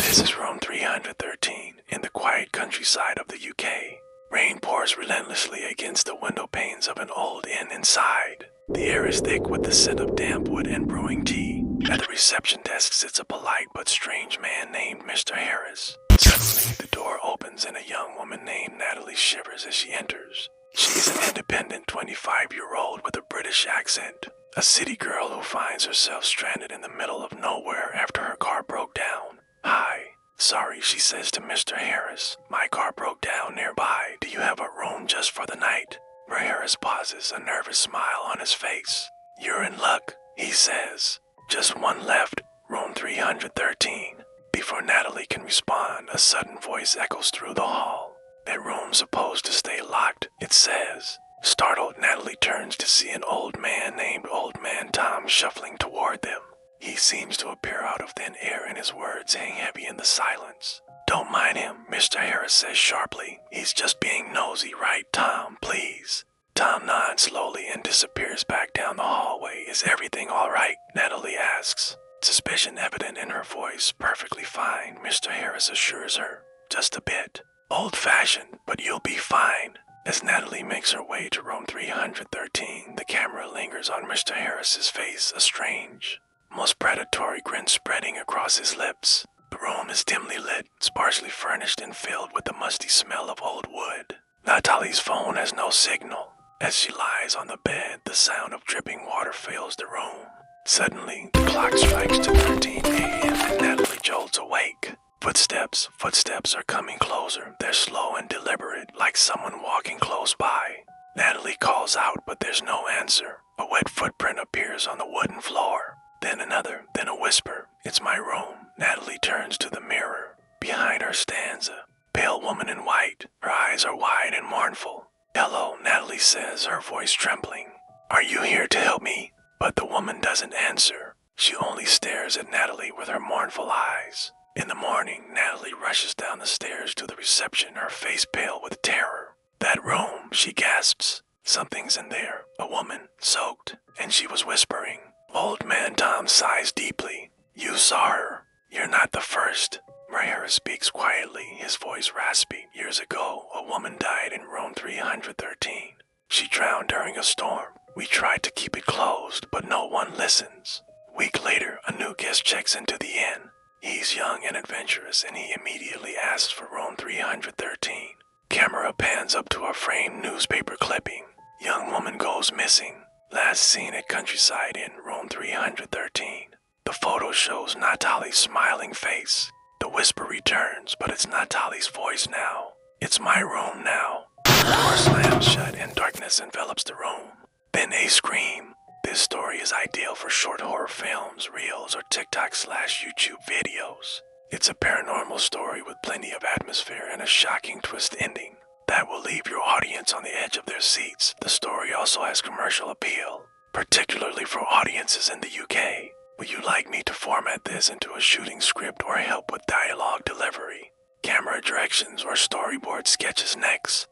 This is room 313 in the quiet countryside of the UK. Rain pours relentlessly against the window panes of an old inn inside. The air is thick with the scent of damp wood and brewing tea. At the reception desk sits a polite but strange man named Mr. Harris. Suddenly, the door opens and a young woman named Natalie shivers as she enters. She is an independent 25-year-old with a British accent. A city girl who finds herself stranded in the middle of nowhere after her car broke down. "Hi. Sorry," she says to Mr. Harris. "My car broke down nearby. Do you have a room just for the night?" Mr. Harris pauses, a nervous smile on his face. "You're in luck," he says. "Just one left, room 313. Before Natalie can respond, a sudden voice echoes through the hall. "That room's supposed to stay locked," it says. Startled, Natalie turns to see an old man named Old Man Tom shuffling toward them. He seems to appear out of thin air and his words hang heavy in the silence. "Don't mind him," Mr. Harris says sharply. "He's just being nosy, right, Tom? Please." Tom nods slowly and disappears back down the hallway. "Is everything all right?" Natalie asks. Suspicion evident in her voice. "Perfectly fine," Mr. Harris assures her. "Just a bit old-fashioned, but you'll be fine." As Natalie makes her way to room 313, the camera lingers on Mr. Harris's face, a strange, almost predatory grin spreading across his lips. The room is dimly lit, sparsely furnished and filled with the musty smell of old wood. Natalie's phone has no signal. As she lies on the bed, the sound of dripping water fills the room. Suddenly, the clock strikes to 13 a.m. and Natalie jolts awake. Footsteps are coming closer. They're slow and deliberate, like someone walking close by. Natalie calls out, but there's no answer. A wet footprint appears on the wooden floor. Then another, then a whisper. "It's my room." Natalie turns to the mirror. Behind her stands a pale woman in white. Her eyes are wide and mournful. "Hello," Natalie says, her voice trembling. "Are you here to help me?" But the woman doesn't answer. She only stares at Natalie with her mournful eyes. In the morning, Natalie rushes down the stairs to the reception, her face pale with terror. "That room," she gasps. "Something's in there. A woman, soaked." And she was whispering. Old Man Tom sighs deeply. "You saw her. You're not the first." Harris speaks quietly, his voice raspy. "Years ago, a woman died in room 313. She drowned during a storm. We tried to keep it closed, but no one listens. A week later, a new guest checks into the inn. He's young and adventurous, and he immediately asks for room 313. Camera pans up to a framed newspaper clipping. Young woman goes missing. Last seen at Countryside Inn, room 313. The photo shows Natalie's smiling face. The whisper returns, but it's Natalie's voice now. "It's my room now." The door slams shut and darkness envelops the room. Then a scream. This story is ideal for short horror films, reels, or TikTok/YouTube videos. It's a paranormal story with plenty of atmosphere and a shocking twist ending that will leave your audience on the edge of their seats. The story also has commercial appeal, particularly for audiences in the UK. Would you like me to format this into a shooting script or help with dialogue delivery, camera directions, or storyboard sketches next?